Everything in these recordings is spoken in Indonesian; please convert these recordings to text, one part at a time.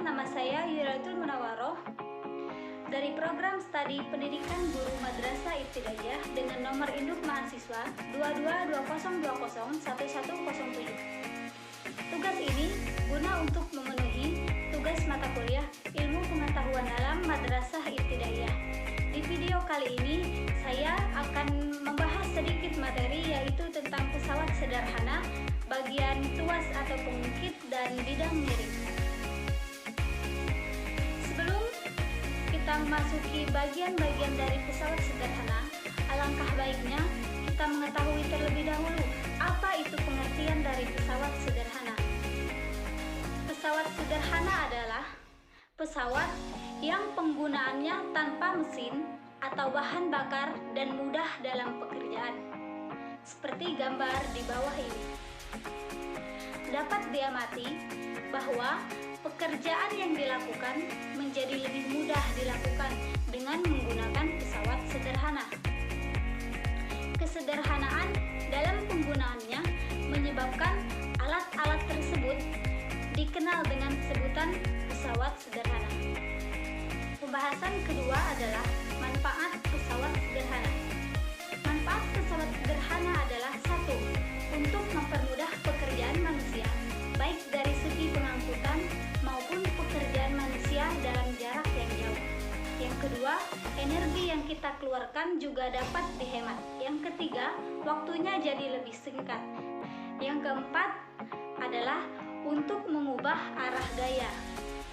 nama saya Yuratul Munawaroh dari program studi pendidikan guru Madrasah Ibtidaiyah dengan nomor induk mahasiswa 2220201107. Tugas ini guna untuk memenuhi tugas mata kuliah Ilmu Pengetahuan Alam Madrasah Ibtidaiyah. Di video kali ini saya akan membahas sedikit materi yaitu tentang pesawat sederhana, bagian tuas atau pengungkit dan bidang miring. Sebelum kita memasuki bagian-bagian dari pesawat sederhana, alangkah baiknya kita mengetahui terlebih dahulu apa itu pengertian dari pesawat sederhana. Pesawat sederhana adalah pesawat yang penggunaannya tanpa mesin atau bahan bakar dan mudah dalam pekerjaan. Seperti gambar di bawah ini. Dapat diamati bahwa pekerjaan yang dilakukan menjadi lebih mudah dilakukan dengan menggunakan pesawat sederhana. Kesederhanaan dalam penggunaannya menyebabkan alat-alat tersebut dikenal dengan sebutan pesawat sederhana. Pembahasan kedua adalah manfaat pesawat sederhana. Manfaat pesawat sederhana adalah 1. Untuk mempermudah pekerjaan manusia, baik dari segi pengangkutan maupun pekerjaan manusia dalam jarak yang jauh. Yang kedua, energi yang kita keluarkan juga dapat dihemat. Yang ketiga, waktunya jadi lebih singkat. Yang keempat adalah untuk mengubah arah gaya.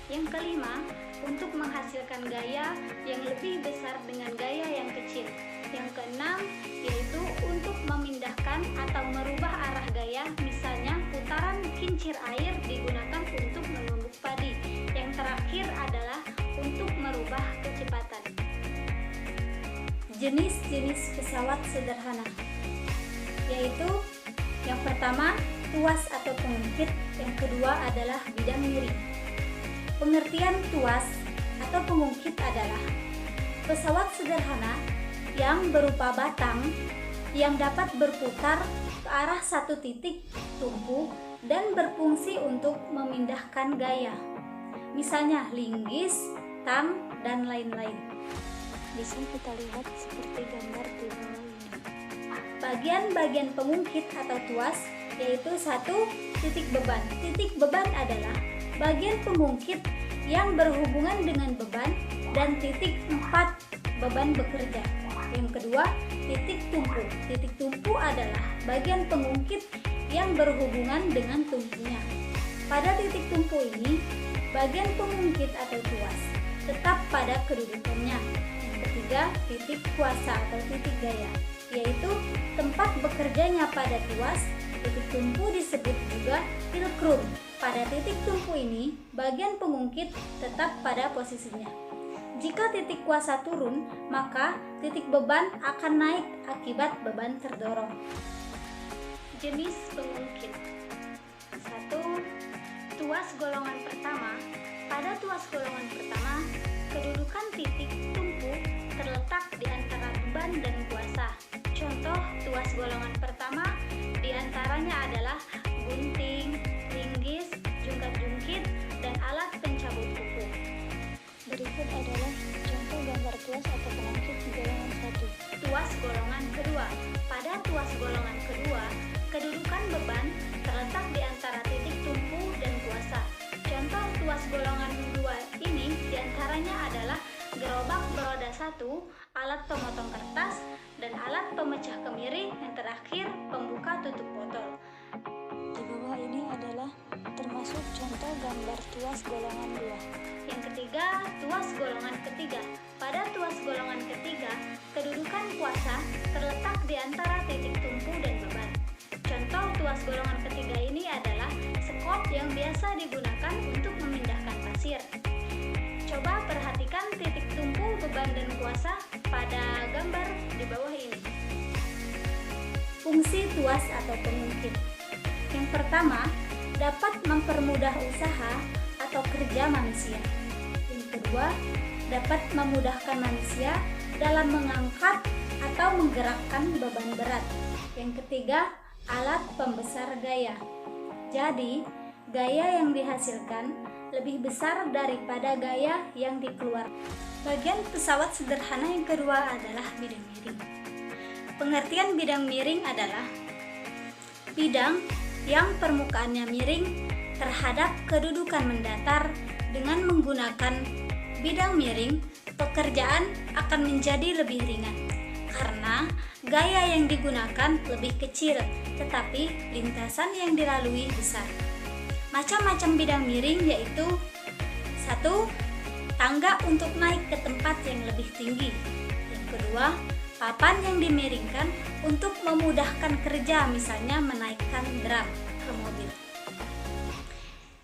Yang kelima, untuk menghasilkan gaya yang lebih besar dengan gaya yang kecil. Yang keenam, yaitu untuk memindahkan atau merubah arah gaya, misalnya putaran kincir air digunakan untuk menumbuk padi. Yang terakhir adalah untuk merubah kecepatan. Jenis-jenis pesawat sederhana, yaitu yang pertama, tuas atau pengungkit. Yang kedua adalah bidang miring. Pengertian tuas atau pengungkit adalah pesawat sederhana yang berupa batang yang dapat berputar ke arah satu titik tumpu dan berfungsi untuk memindahkan gaya. Misalnya linggis, tang, dan lain-lain. Bisa kita lihat seperti gambar di bawah ini. Bagian-bagian pengungkit atau tuas yaitu 1. Titik beban. Titik beban adalah bagian pengungkit yang berhubungan dengan beban, dan titik 4 beban bekerja. Yang kedua, titik tumpu. Titik tumpu adalah bagian pengungkit yang berhubungan dengan tumpunya. Pada titik tumpu ini, bagian pengungkit atau tuas tetap pada kedudukannya. Yang ketiga, titik kuasa atau titik gaya, yaitu tempat bekerjanya pada tuas. Titik tumpu disebut juga fulcrum. Pada titik tumpu ini, bagian pengungkit tetap pada posisinya. Jika titik kuasa turun, maka titik beban akan naik akibat beban terdorong. Jenis pengungkit. 1. Tuas golongan pertama. Pada tuas golongan pertama, kedudukan titik tumpu terletak di antara beban dan kuasa. Contoh tuas golongan pertama diantaranya adalah gunting, linggis, jungkat-jungkit, dan alat pencabut kuku. Berikut adalah contoh gambar tuas atau pengungkit golongan 1. Tuas golongan kedua. Pada tuas golongan kedua, kedudukan beban terletak di antara titik tumpu dan kuasa. Contoh tuas golongan 2 ini diantaranya adalah gerobak beroda 1, alat pemotong kertas, dan alat pemecah kemiri. Yang terakhir, pembuka tutup botol. Di bawah ini adalah termasuk contoh gambar tuas golongan 2. Yang ketiga, tuas golongan ketiga. Pada tuas golongan ketiga, kedudukan kuasa terletak di antara titik tumpu dan beban. Contoh tuas golongan ketiga ini adalah sekop yang biasa digunakan untuk memindahkan pasir. Coba perhatikan titik tumpu, beban, dan kuasa pada gambar di bawah ini. Fungsi tuas atau pengungkit. Yang pertama, dapat mempermudah usaha atau kerja manusia. Yang kedua, dapat memudahkan manusia dalam mengangkat atau menggerakkan beban berat. Yang ketiga, alat pembesar gaya. Jadi, gaya yang dihasilkan lebih besar daripada gaya yang dikeluarkan. Bagian pesawat sederhana yang kedua adalah bidang miring. Pengertian bidang miring adalah bidang yang permukaannya miring terhadap kedudukan mendatar. Dengan menggunakan bidang miring, pekerjaan akan menjadi lebih ringan karena gaya yang digunakan lebih kecil, tetapi lintasan yang dilalui besar. Macam-macam bidang miring yaitu 1. Tangga untuk naik ke tempat yang lebih tinggi. Yang kedua, papan yang dimiringkan untuk memudahkan kerja, misalnya menaikkan drum ke mobil.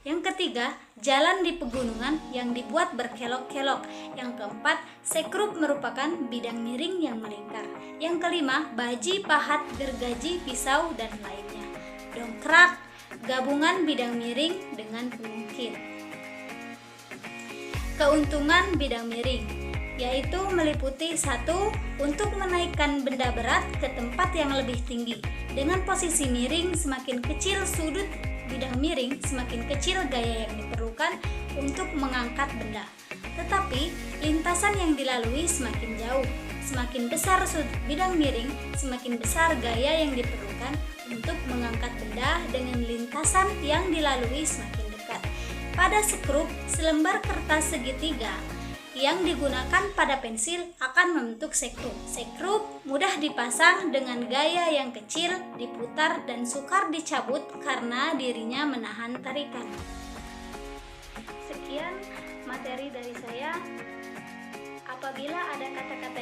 Yang ketiga, jalan di pegunungan yang dibuat berkelok-kelok. Yang keempat, sekrup merupakan bidang miring yang melingkar. Yang kelima, baji, pahat, gergaji, pisau, dan lainnya. Dongkrak, gabungan bidang miring dengan pengungkit. Keuntungan bidang miring yaitu meliputi 1. Untuk menaikkan benda berat ke tempat yang lebih tinggi. Dengan posisi miring semakin kecil sudut bidang miring, semakin kecil gaya yang diperlukan untuk mengangkat benda. Tetapi lintasan yang dilalui semakin jauh. Semakin besar sudut bidang miring, semakin besar gaya yang diperlukan untuk mengangkat benda dengan lintasan yang dilalui semakin dekat. Pada sekrup, selembar kertas segitiga yang digunakan pada pensil akan membentuk sekrup. Sekrup mudah dipasang dengan gaya yang kecil, diputar dan sukar dicabut karena dirinya menahan tarikan. Sekian materi dari saya. Apabila ada kata-kata